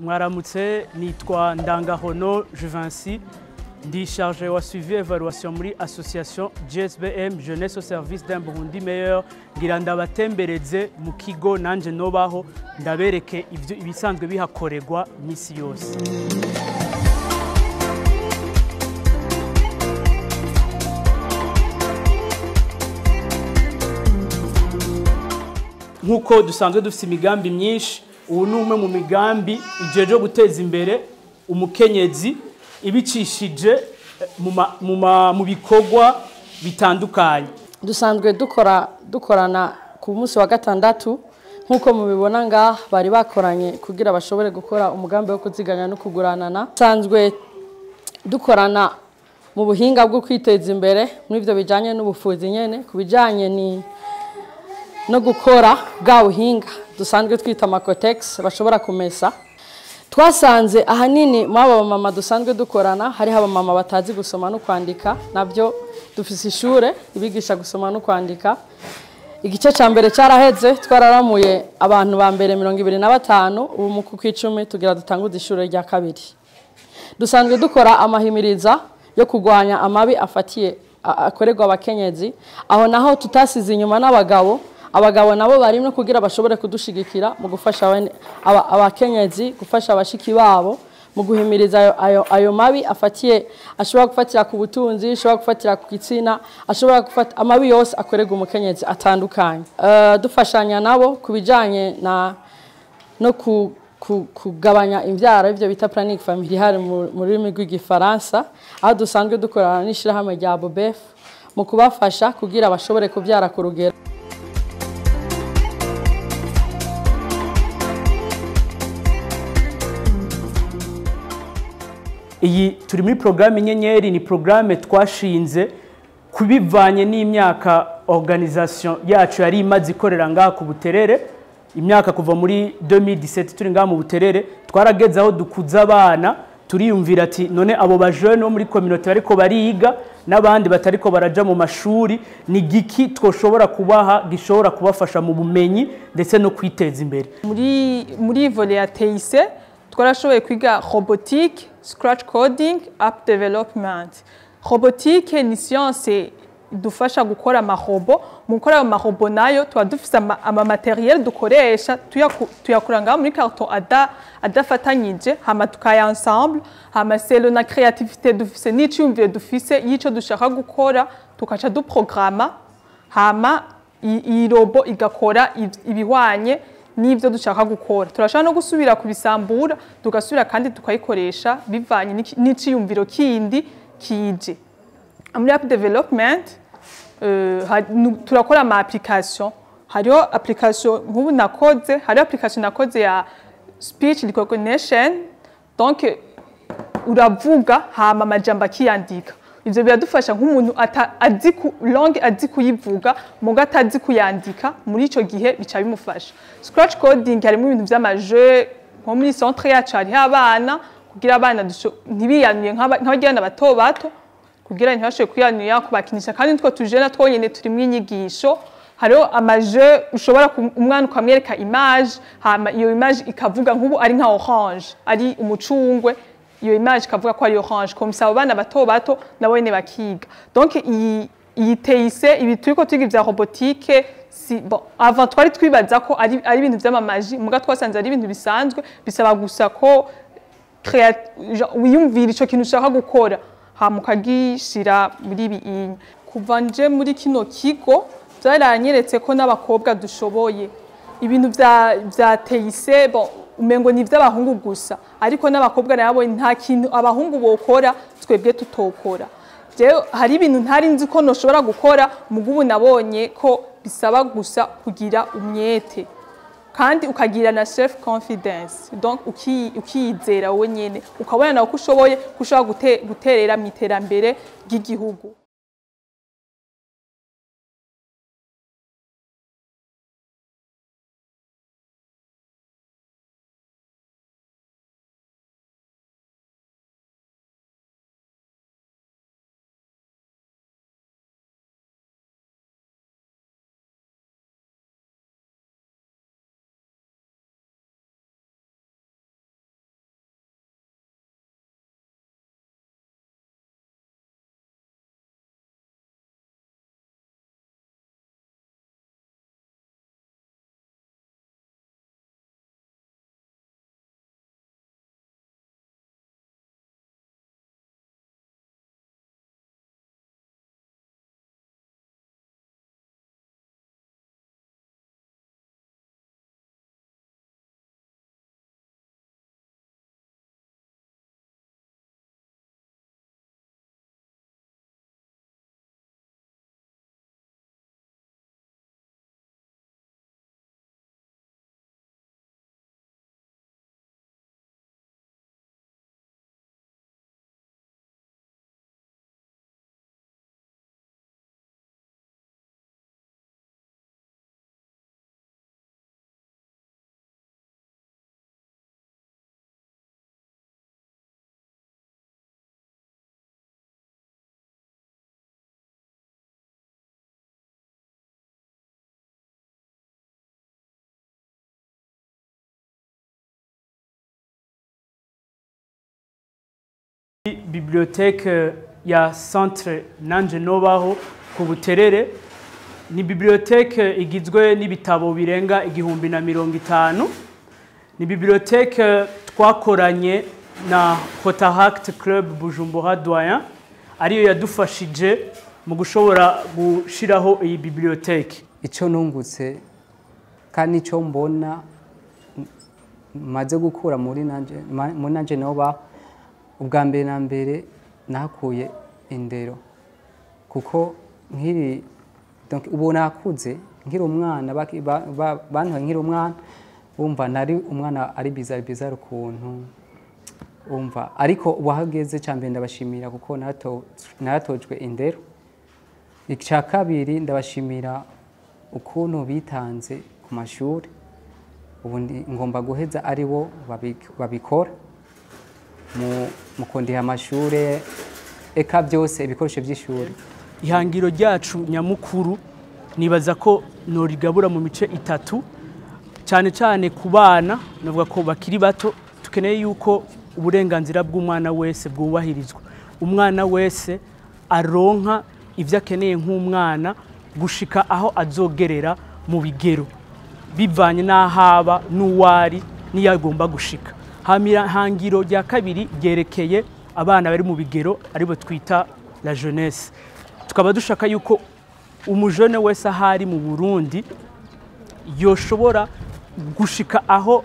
Mwaramutse nitwa Ndangahono Juvency ndi chargé wa suivi évaluation muri association GSBM Jeunesse au service d'un Burundi meilleur ngira ndabatembereze mu kigo nanje nobaho ndabereke ivyo ibisanzwe bihakorerwa misi yose. Nkuko dusanzwe dufite imigambi myinshi, ubu ni umwe mu migambi ijeje guteza imbere umukenyezi ibicishije mu bikorwa bitandukanye. Dusanzwe dukorana ku munsi wa gatandatu nkuko mubibona ngaha bari bakoranye kugira bashobore gukora umugambi wo kuziganya no kuguranana. Dusanzwe dukorana mu buhinga bwo kwiteza imbere n'ivyo bijanye n'ubufuzi nyene kubijanye ni no gukora bwa buhinga dusanzwe twita makotex bashobora kumesa. Twasanze ahanini mwaba mama dusanzwe dukorana hari haba mama batazi gusoma no kwandika, nabyo dufise ishure ibigisha gusoma no kwandika. Igice ca mbere caraheze twararamuye abantu ba mbere 25 ubu mu kwicumi tugira dutanguza ishure rya kabiri. Dusanzwe dukora amahimiriza yo kugwanya amabi afatiye akorerwa abakenyezi, aho naho tutasize inyuma n'abagabo. Abagabo nabo barimwe kugira bashobore kudushigikira mu gufasha abakenyezi, gufasha abashiki babo mu guhimiriza ayo mabi afatiye ashobora gufatira ku butunzi, ashobora gufatira ku gitsina, ashobora gufata amabi yose akorerwa umukenyezi atandukanye. Dufashanya nabo kubijanye no kugabanya imvyaro ivyo bita planning familial mu rurimi rw'igifaransa, aho dusanzwe dukorana n'ishirahamwe rya BOBEF mu kubafasha kugira bashobore kuvyara ku rugero. Iyi turi muri programme inyenyeri, ni programme twashinze kubivanye n'imyaka organisation yacu yari imaze ikorera ngaha ku Buterere. Imyaka kuva muri 2017 turi ngaha mu Buterere, twarageze aho dukuza abana turiyumvira ati none abo ba jeune bo muri communauté bariko bariga n'abandi batariko baraja mu mashuri, ni giki twoshobora kubaha gishobora kubafasha mu bumenyi ndetse no kwiteza imbere. Muri volet ya TIC twarashoboye kwiga robotique, scratch coding, app development. Robotique ni science idufasha gukora amarobo. Mu gukora ayo marobo nayo tuba dufise ama materiel dukoresha tuyakuranga muri carton adafatanyije, hama tukaya ensemble, hama selo na creativité dufise n'iciyumviro dufise yico dushaka gukora tukaca duprograma, hama iyi robo igakora ibihwanye n'ivyo dushaka gukora. Turashaka no gusubira kubisambura tugasubira kandi tukayikoresha bivanye n'iciyumviro kindi kije. Muri app development turakora ama application. Hariho application nk'ubu nakoze, hariho application nakoze ya speech recognition, donc uravuga hama amajambo akiyandika. Ivyo biradufasha nk'umuntu azi langue azi kuyivuga muga atazi kuyandika, muri ico gihe bica bimufasha. Scratch coding harimo ibintu vy'amaje nko muri centre yacu hari abana kugira abana ntibiyanuye nk'abajyana bato kugira ntibashobe kwiyanuya kubakinisha, kandi nitwo tujena twonyene turi mu inyigisho. Hariho amaje ushobora umwana ukamwereka image, hama iyo image ikavuga nk'ubu ari nka orange, ari umucungwe, iyo image ikavuga ko ari orange, comme ça abana bato nabo nyene bakiga. Donc iyi TIC ibi turiko twiga vya robotique avant twari twibaza ko ari ibintu vy'amamaji, muga twasanze ari ibintu bisanzwe bisaba gusa ko wiyumvira ico kintu ushaka gukora hama ukagishira muri ibi. Kuva nje muri kino kigo vyaranyeretse ko n'abakobwa dushoboye ibintu vya TIC. Umengo ni vy'abahungu gusa, ariko n'abakobwa nabo nta kintu abahungu bokora twebwe tutokora. Je hari ibintu ntari nzi ko noshobora gukora, mugubu nabonye ko bisaba gusa kugira umwete kandi ukagira na self confidence, donc ukiyizera wowe nyene ukabona nawe ko ushoboye guterera mu iterambere ry'igihugu. Bibliothèque ya Centre Nanje Nobaho ku Buterere ni bibliothèque igizwe n'ibitabo birenga 1050. Ni bibliothèque twakoranye na Cotahact Club Bujumbura Doyen ariyo yadufashije mu gushobora gushiraho iyi bibliothèque. Ico nungutse kandi ico mbona maze gukura muri Nanje Nobaho, ubwa mbere na mbere nakuye indero kuko nkiri donc ubu nakuze nkiri umwana bantu nkiri umwana umva nari umwana ari bizarre ukuntu umva, ariko ubahageze cyambere ndabashimira kuko naratojwe indero. Icya kabiri ndabashimira ukuntu bitanze ku mashuri, ubu ngomba guheza ari bo babikora mu kondiha amashuri eka byose ibikoresho by'ishuri. Ihangiro ryacu nyamukuru nibaza ko norigabura mu mice itatu, cyane cyane ku bana navuga ko bakiri bato tukeneye yuko uburenganzira bw'umwana wese bwubahirizwa. Umwana wese aronka ivyo akeneye nk'umwana gushika aho azogerera mu bigero bivanye n'ahaba n'uwari niyagomba gushika. Hangiro rya kabiri ryerekeye abana bari mu bigero aribo twita la jeunesse. Tukaba dushaka yuko umujene wese ahari mu Burundi yoshobora gushika aho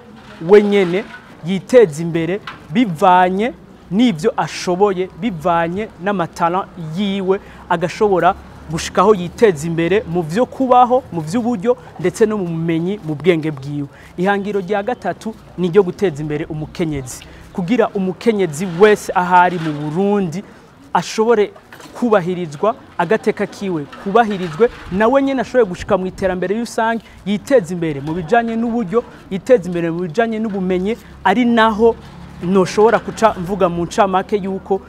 wenyene yiteza imbere bivanye n'ivyo ashoboye, bivanye n'amatalent yiwe, agashobora gushikaho yiteza imbere mu vyo kubaho, mu vy'uburyo ndetse no mu bumenyi, mu bwenge bwiwe. Ihangiro rya gatatu ni ryo guteza imbere umukenyezi, kugira umukenyezi wese ahari mu Burundi ashobore kubahirizwa, agateka kiwe kubahirizwe, nawe nyene ashobore gushika mu iterambere rusange, yiteza imbere mu bijanye n'uburyo, yiteza imbere mu bijanye n'ubumenyi. Ari naho noshobora kuca mvuga mu ncamake yuko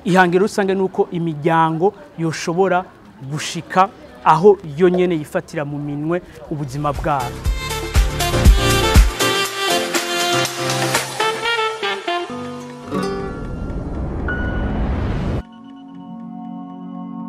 ihangiro rusange nuko imiryango yoshobora gushika aho yo nyene yifatira mu minwe ubuzima bwabo.